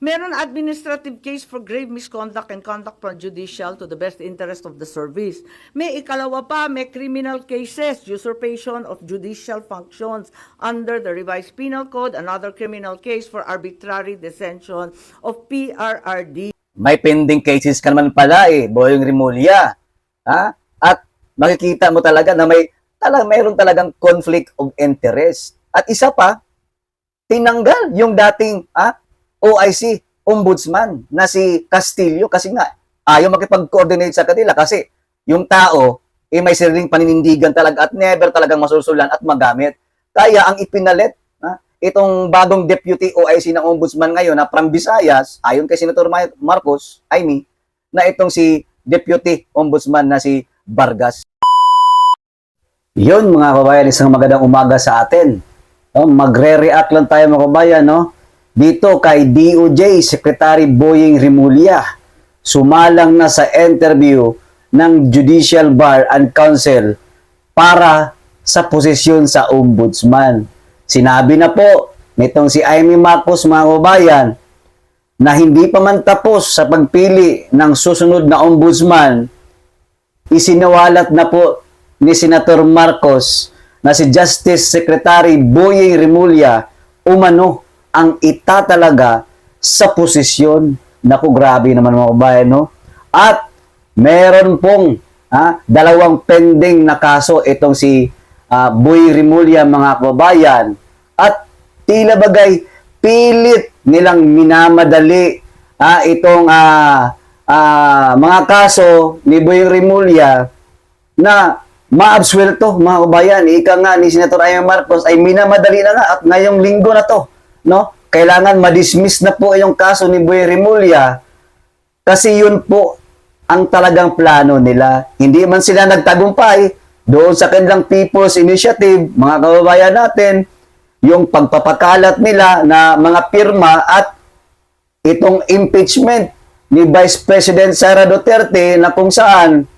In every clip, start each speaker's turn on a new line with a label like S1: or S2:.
S1: Meron administrative case for grave misconduct and conduct from judicial to the best interest of the service. May ikalawa pa, may criminal cases, usurpation of judicial functions under the revised penal code, another criminal case for arbitrary detention of PRRD.
S2: May pending cases ka naman pala Boyong Rimulya. Ha? At makikita mo talaga na mayroon talagang conflict of interest. At isa pa, tinanggal yung dating OIC, ombudsman na si Castillo kasi nga ayaw makipag-coordinate sa kanila kasi yung tao may sariling paninindigan talaga at never talagang masusulan at magamit. Kaya ang ipinalit itong bagong deputy OIC ng ombudsman ngayon na from Visayas, ayon kay Senator Marcos, na itong si deputy ombudsman na si Vargas. Yun mga kabayan, isang magandang umaga sa atin. Magre-react lang tayo mga kabayan, dito kay DOJ Secretary Boying Rimulya. Sumalang na sa interview ng Judicial Bar and Council para sa posisyon sa ombudsman. Sinabi na po nitong si Amy Marcos mga kabayan na hindi pa man tapos sa pagpili ng susunod na ombudsman, isinawalat na po ni Senator Marcos na si Justice Secretary Boying Rimulya umano ang itatalaga sa posisyon. Naku, grabe naman mga kabayan, At meron pong dalawang pending na kaso itong si Boy Rimulya mga kabayan. At tila bagay pilit nilang minamadali itong mga kaso ni Boy Rimulya na maabsuelto mga kabayan. Ika nga ni Senator Amy Marcos ay minamadali na nga at ngayong linggo na to, kailangan ma-dismiss na po yung kaso ni Boy Rimulya kasi yun po ang talagang plano nila. Hindi man sila nagtagumpay doon sa kanilang People's Initiative, mga kababayan natin, yung pagpapakalat nila na mga pirma at itong impeachment ni Vice President Sara Duterte na kung saan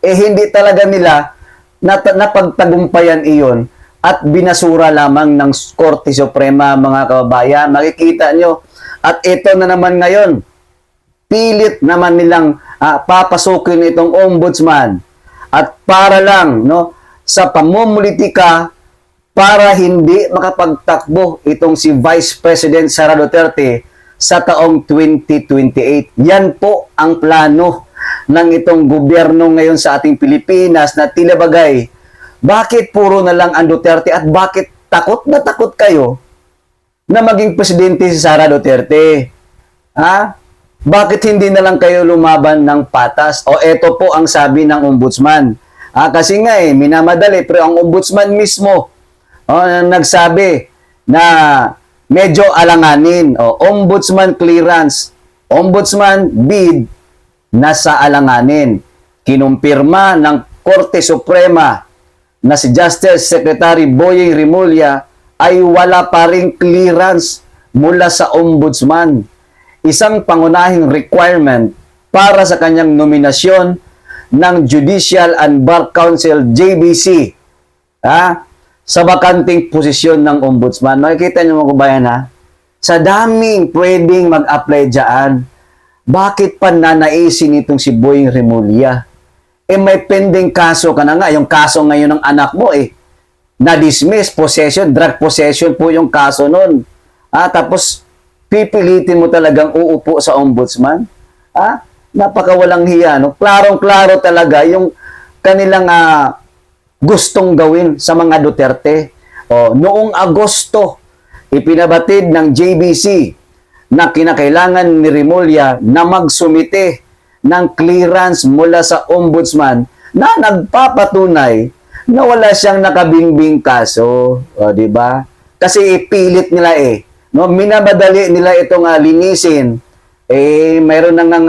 S2: hindi talaga nila napagtagumpayan iyon at binasura lamang ng Korte Suprema mga kababayan. Makikita nyo. At ito na naman ngayon, pilit naman nilang papasukin itong ombudsman. At para lang sa pamumulitika para hindi makapagtakbo itong si Vice President Sara Duterte sa taong 2028. Yan po ang plano ng itong gobyerno ngayon sa ating Pilipinas na tila bagay, bakit puro na lang ang Duterte at bakit takot na takot kayo na maging presidente si Sara Duterte? Bakit hindi na lang kayo lumaban ng patas? O eto po ang sabi ng ombudsman. Kasi nga minamadali, pero ang ombudsman mismo nagsabi na medyo alanganin. Ombudsman clearance, ombudsman bid, nasa alanganin. Kinumpirma ng Korte Suprema na si Justice Secretary Boying Rimulya ay wala pa ring clearance mula sa ombudsman. Isang pangunahing requirement para sa kanyang nominasyon ng Judicial and Bar Council JBC sa bakanting posisyon ng ombudsman. Makikita niyo mga kabayan sa daming pwedeng mag-apply dyan, bakit pa nanaisin itong si Boying Rimulya? May pending kaso ka na nga. Yung kaso ngayon ng anak mo na-dismiss, possession, drug possession po yung kaso nun. Tapos pipilitin mo talagang uupo sa ombudsman? Napakawalang hiya. Klarong-klaro talaga yung kanilang gustong gawin sa mga Duterte. Noong Agosto, ipinabatid ng JBC na kinakailangan ni Rimulya na magsumite ng clearance mula sa ombudsman na nagpapatunay na wala siyang nakabingbing kaso. Di ba? Kasi ipilit nila minamadali nila itong linisin. Mayroon nang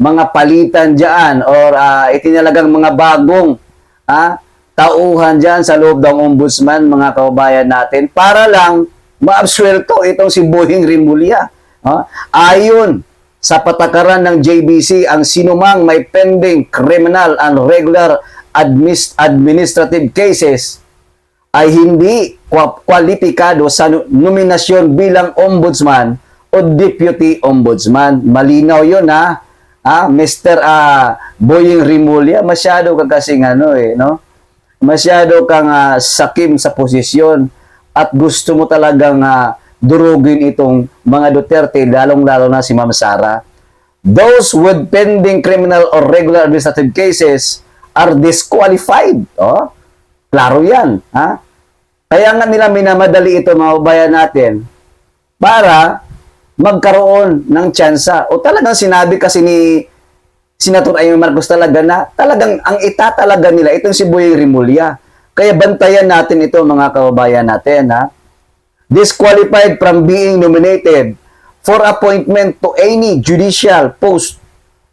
S2: mga palitan dyan or itinalagang mga bagong tauhan dyan sa loob ng ombudsman mga kababayan natin para lang maabsuelto itong si Boying Rimulya. Ayon sa patakaran ng JBC, ang sinumang may pending criminal and regular administrative cases ay hindi kwalipikado sa nominasyon bilang ombudsman o Deputy Ombudsman. Malinaw yun, ha? Mr. Boying Rimulya, masyado ka kasing no? Masyado kang sakim sa posisyon at gusto mo talagang durugin itong mga Duterte, lalong-lalo na si Ma'am Sara. Those with pending criminal or regular administrative cases are disqualified. Oh, klaro yan. Ha? Kaya nga nila minamadali ito, mga bayan natin, para magkaroon ng tsansa. O talagang sinabi kasi ni Senator Amy Marcos talaga na talagang ang itatalaga nila itong si Boying Rimulya. Kaya bantayan natin ito, mga kababayan natin. Ha? Disqualified from being nominated for appointment to any judicial post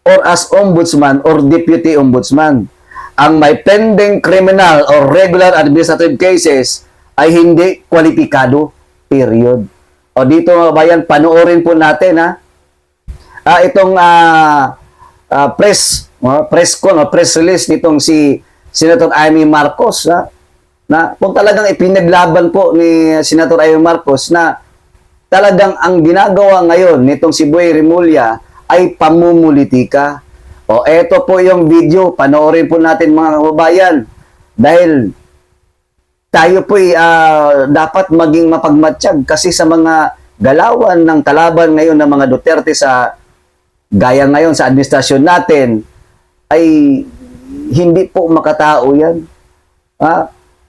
S2: or as ombudsman or deputy ombudsman. Ang may pending criminal or regular administrative cases ay hindi kwalipikado. Period. O dito, mga bayan, panoorin po natin, itong press release nitong si Senator Amy Marcos, na kung talagang ipinaglaban po ni Senator Amy Marcos na talagang ang ginagawa ngayon nitong si Boy Rimulya ay pamumulitika. O eto po yung video, panoorin po natin, mga kababayan, dahil tayo po dapat maging mapagmatsyag kasi sa mga galawan ng kalaban ngayon ng mga Duterte sa gaya ngayon sa administrasyon natin ay hindi po makatao yan.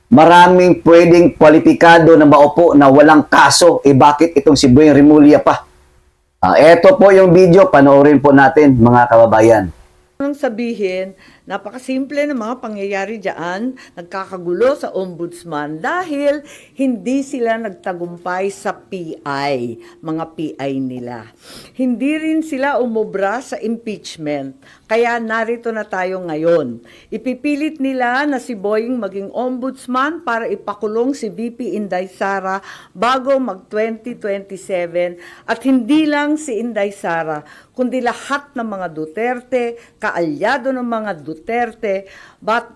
S2: Maraming pwedeng kwalipikado na maupo na walang kaso. Bakit itong si Boying Rimulya pa? Eto po yung video, panoorin po natin, mga kababayan.
S1: Anong sabihin, napakasimple ng mga pangyayari dyan, nagkakagulo sa ombudsman dahil hindi sila nagtagumpay sa PI, mga PI nila. Hindi rin sila umubra sa impeachment, kaya narito na tayo ngayon. Ipipilit nila na si Boying maging ombudsman para ipakulong si VP Inday Sara bago mag-2027 at hindi lang si Inday Sara, kundi lahat ng mga Duterte, kaalyado ng mga Duterte,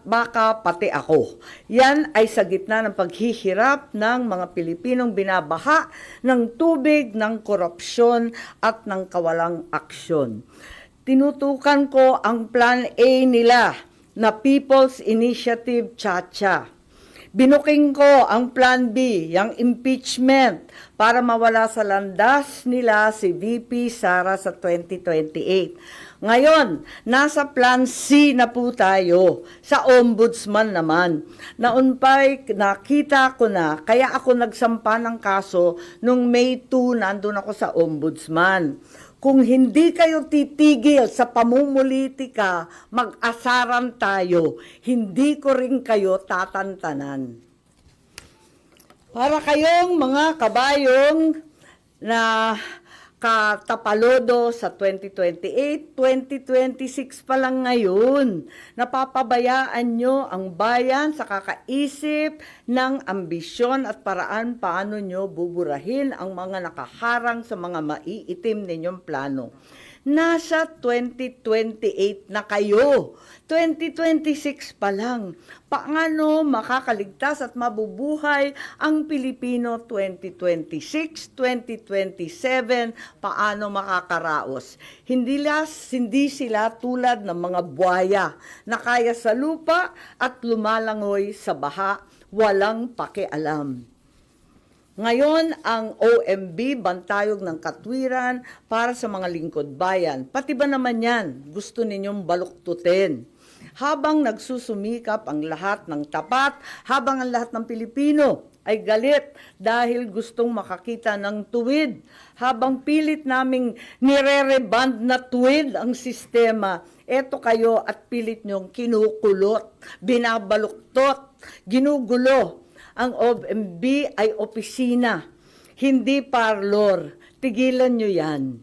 S1: baka pati ako. Yan ay sa gitna ng paghihirap ng mga Pilipinong binabaha ng tubig, ng korupsyon at ng kawalang aksyon. Tinutukan ko ang Plan A nila na People's Initiative Chacha. Binuking ko ang Plan B, yung impeachment, para mawala sa landas nila si VP Sara sa 2028. Ngayon, nasa Plan C na po tayo, sa ombudsman naman. Naun pa'y nakita ko na, kaya ako nagsampa ng kaso nung May 2, nandun ako sa ombudsman. Kung hindi kayo titigil sa pamumulitika, mag-asaran tayo. Hindi ko rin kayo tatantanan. Para kayong mga kabayong na katapalodo sa 2028, 2026 pa lang ngayon. Napapabayaan nyo ang bayan sa kakaisip ng ambisyon at paraan paano nyo buburahin ang mga nakaharang sa mga maiitim ninyong plano. Nasa 2028 na kayo. 2026 pa lang. Paano makakaligtas at mabubuhay ang Pilipino 2026, 2027? Paano makakaraos? Hindi sila tulad ng mga buhaya na kaya sa lupa at lumalangoy sa baha, walang pakialam. Ngayon, ang OMB, Bantayog ng Katwiran, para sa mga lingkod bayan. Pati ba naman yan, gusto ninyong baluktutin? Habang nagsusumikap ang lahat ng tapat, habang ang lahat ng Pilipino ay galit dahil gustong makakita ng tuwid, habang pilit naming nire-reband na tuwid ang sistema, eto kayo at pilit nyong kinukulot, binabaluktot, ginugulo. Ang OMB ay opisina, hindi parlor. Tigilan nyo yan.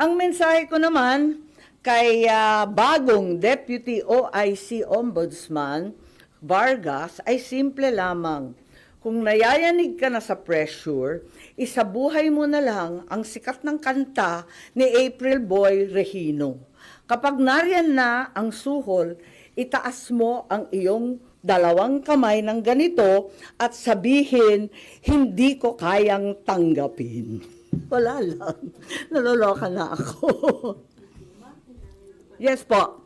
S1: Ang mensahe ko naman kay bagong Deputy OIC Ombudsman Vargas ay simple lamang. Kung nayayanig ka na sa pressure, isabuhay mo na lang ang sikat ng kanta ni April Boy Regino. Kapag nariyan na ang suhol, itaas mo ang iyong dalawang kamay ng ganito at sabihin, hindi ko kayang tanggapin. Wala lang. Naloloka na ako. Yes po.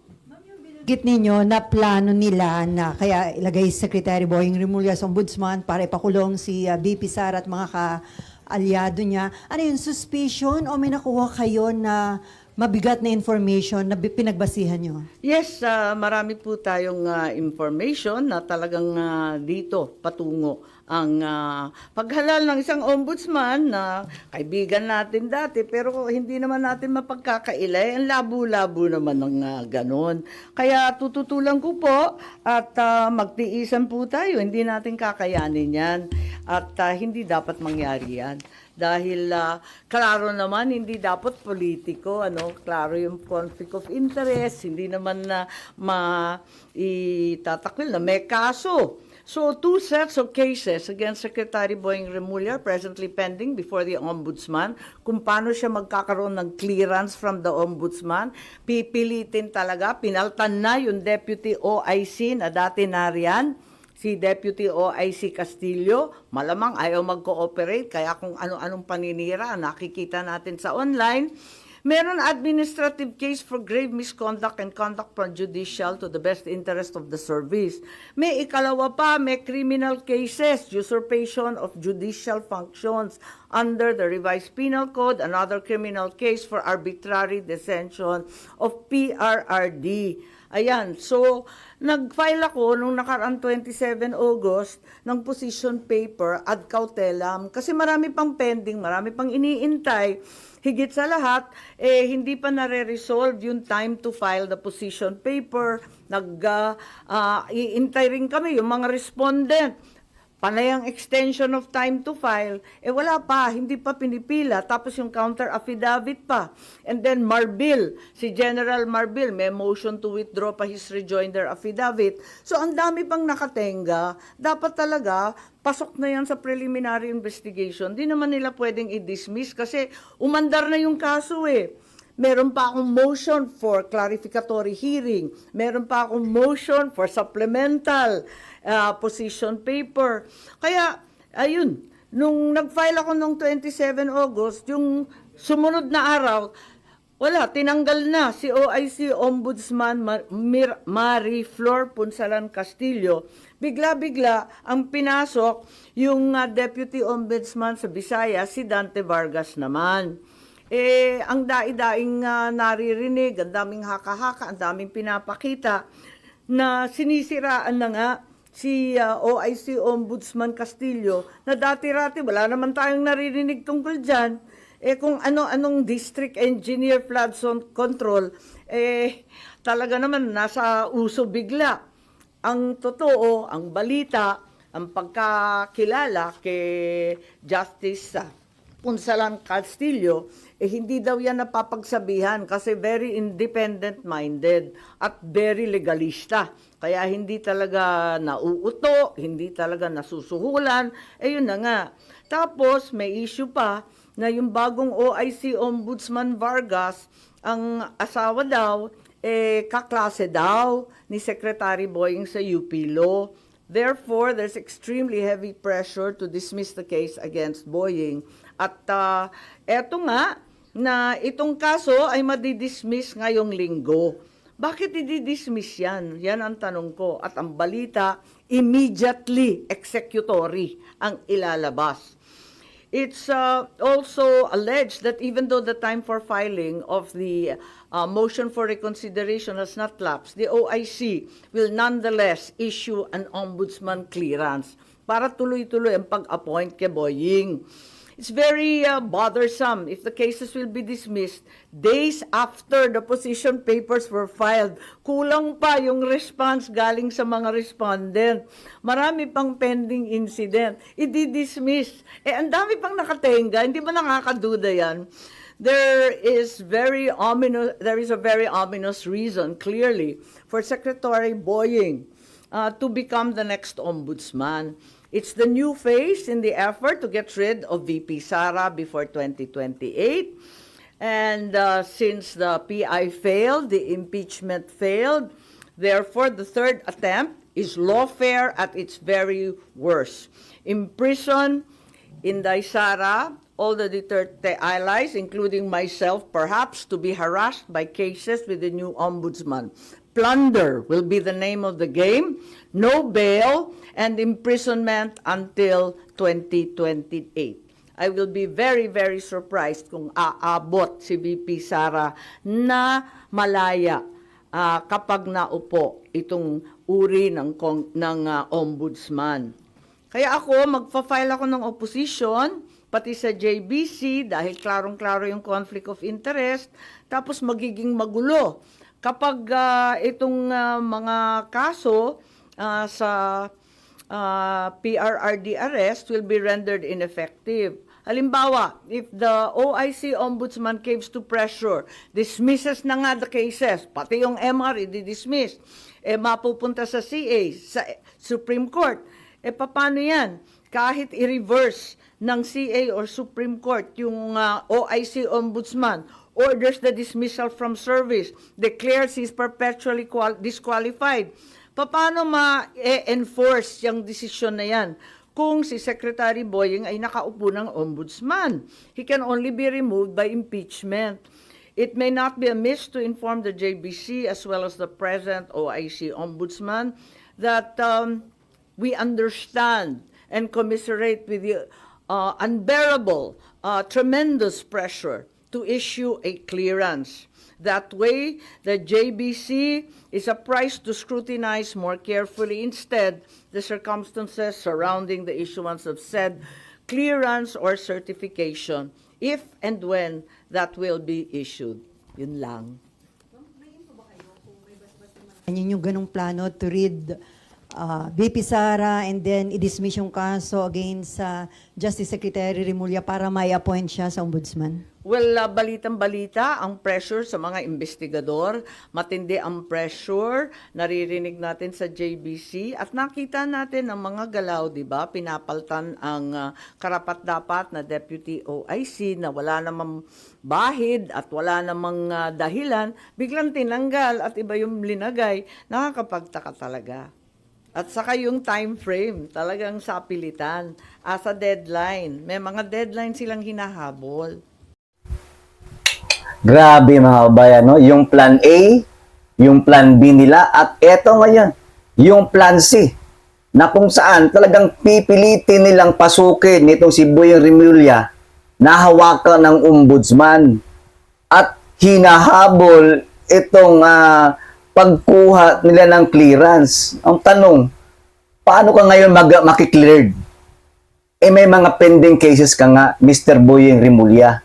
S3: Git ninyo na plano nila na kaya ilagay si Secretary Boying Remulla sa ombudsman para ipakulong si VP Sara at mga ka-alyado niya. Ano yung suspicion o may nakuha kayo na mabigat na information na pinagbasihan nyo?
S1: Yes, marami po tayong information na talagang dito patungo ang paghalal ng isang ombudsman na kaibigan natin dati pero hindi naman natin mapagkakailay. Ang labo-labo naman ng ganon. Kaya tututulan ko po at magtiisan po tayo. Hindi natin kakayanin yan at hindi dapat mangyari yan. Dahil klaro naman hindi dapat politiko, klaro yung conflict of interest, hindi naman na maitatakwil na may kaso. So, 2 sets of cases against Secretary Boying Remulla presently pending before the Ombudsman. Kung paano siya magkakaroon ng clearance from the Ombudsman, pipilitin talaga, pinaltan na yung Deputy OIC na dati nariyan, si Deputy OIC Castillo, malamang ayaw mag-cooperate, kaya kung ano-anong paninira, nakikita natin sa online. Meron administrative case for grave misconduct and conduct prejudicial to the best interest of the service. May ikalawa pa, may criminal cases, usurpation of judicial functions under the revised penal code, another criminal case for arbitrary detention of PRRD. Ayan, so nag-file ako nung nakaraang 27 August ng position paper ad cautelam kasi marami pang pending, marami pang iniintay. Higit sa lahat, hindi pa nare-resolve yung time to file the position paper. Iintay rin kami yung mga respondent. Panay ang extension of time to file, wala pa, hindi pa pinipila, tapos yung counter affidavit pa. And then Marbil, si General Marbil, may motion to withdraw pa his rejoinder affidavit. So ang dami pang nakatenga, dapat talaga, pasok na yan sa preliminary investigation. Di naman nila pwedeng i-dismiss kasi umandar na yung kaso Meron pa akong motion for clarificatory hearing. Meron pa akong motion for supplemental position paper. Kaya, ayun, nung nag-file ako nung 27 August, yung sumunod na araw, wala, tinanggal na si OIC Ombudsman Marie Flor Punsalan Castillo. Bigla-bigla ang pinasok yung Deputy Ombudsman sa Visayas, si Dante Vargas naman. Ang daing naririnig, ang daming haka-haka, ang daming pinapakita na sinisiraan na nga si OIC Ombudsman Castillo na dati-rati wala naman tayong naririnig tungkol dyan. Kung ano-anong district engineer flood zone control, talaga naman nasa uso bigla. Ang totoo, ang balita, ang pagkakilala kay Justice Punsalan Castillo, hindi daw yan napapagsabihan kasi very independent-minded at very legalista. Kaya hindi talaga nauuto, hindi talaga nasusuhulan, yun na nga. Tapos may issue pa na yung bagong OIC Ombudsman Vargas, ang asawa daw, kaklase daw ni Secretary Boying sa UP Law. Therefore, there's extremely heavy pressure to dismiss the case against Boying. At eto nga, na itong kaso ay madidismiss ngayong linggo. Bakit i-dismiss yan? Yan ang tanong ko. At ang balita, immediately executory ang ilalabas. It's also alleged that even though the time for filing of the motion for reconsideration has not lapsed, the OIC will nonetheless issue an ombudsman clearance para tuloy-tuloy ang pag-appoint kay Boying. It's very bothersome if the cases will be dismissed days after the position papers were filed. Kulang pa yung response galing sa mga respondent. Marami pang pending incident. I-dismiss. Ang dami pang nakatenga. Hindi ba nakakaduda yan? There is a very ominous reason, clearly, for Secretary Boying to become the next ombudsman. It's the new phase in the effort to get rid of VP Sara before 2028. And since the PI failed, the impeachment failed, therefore the third attempt is lawfare at its very worst. Imprison Inday Sara all the Duterte allies, including myself, perhaps, to be harassed by cases with the new ombudsman. Plunder will be the name of the game, no bail, and imprisonment until 2028. I will be very, very surprised kung aabot si VP Sara na malaya kapag naupo itong uri ng ombudsman. Kaya ako, magfa-file ako ng opposition, pati sa JBC, dahil klarong-klaro yung conflict of interest, tapos magiging magulo. Kapag itong mga kaso sa PRRD arrest will be rendered ineffective. Halimbawa, if the OIC Ombudsman caves to pressure, dismisses na nga the cases, pati yung MR i-dismiss, mapupunta sa CA, sa Supreme Court, paano yan? Kahit i-reverse ng CA or Supreme Court yung OIC Ombudsman, orders the dismissal from service, declares he's perpetually disqualified. Paano ma-enforce yung desisyon na yan kung si Secretary Boying ay nakaupo ng ombudsman? He can only be removed by impeachment. It may not be amiss to inform the JBC as well as the present OIC Ombudsman that we understand and commiserate with the unbearable, tremendous pressure to issue a clearance. That way, the JBC is apprised to scrutinize more carefully instead the circumstances surrounding the issuance of said clearance or certification, if and when that will be issued. Yun lang.
S3: Yan yung ganong plano to read VP Sara and then i-dismiss yung kaso against Justice Secretary Remulla para may appoint siya sa ombudsman?
S1: Well, balitang-balita ang pressure sa mga investigador, matindi ang pressure, naririnig natin sa JBC at nakita natin ang mga galaw, di ba? Pinapaltan ang karapat-dapat na Deputy OIC na wala namang bahid at wala namang dahilan, biglang tinanggal at iba yung linagay, nakakapagtaka talaga. At saka yung time frame, talagang sapilitan, sa deadline. May mga deadline silang hinahabol.
S2: Grabe mga kabayan, no? Yung plan A, yung plan B nila, at eto ngayon, yung plan C, na kung saan talagang pipilitin nilang pasukin nitong si Boying Remulla na hawakan ng ombudsman at hinahabol itong pagkuha nila ng clearance. Ang tanong, paano ka ngayon makikleared? May mga pending cases ka nga, Mr. Boying Remulla.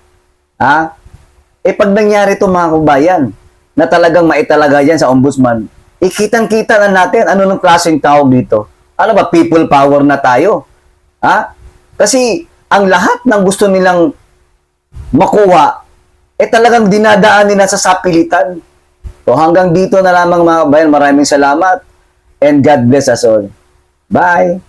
S2: Ha? Pag nangyari ito mga kabayan, na talagang maitalaga yan sa ombudsman, kitang-kita na natin ano nung klaseng tawag dito. Ano ba, people power na tayo? Ha? Kasi ang lahat ng gusto nilang makuha, talagang dinadaan nila sa sapilitan. So hanggang dito na lamang mga kabayan, maraming salamat and God bless us all. Bye!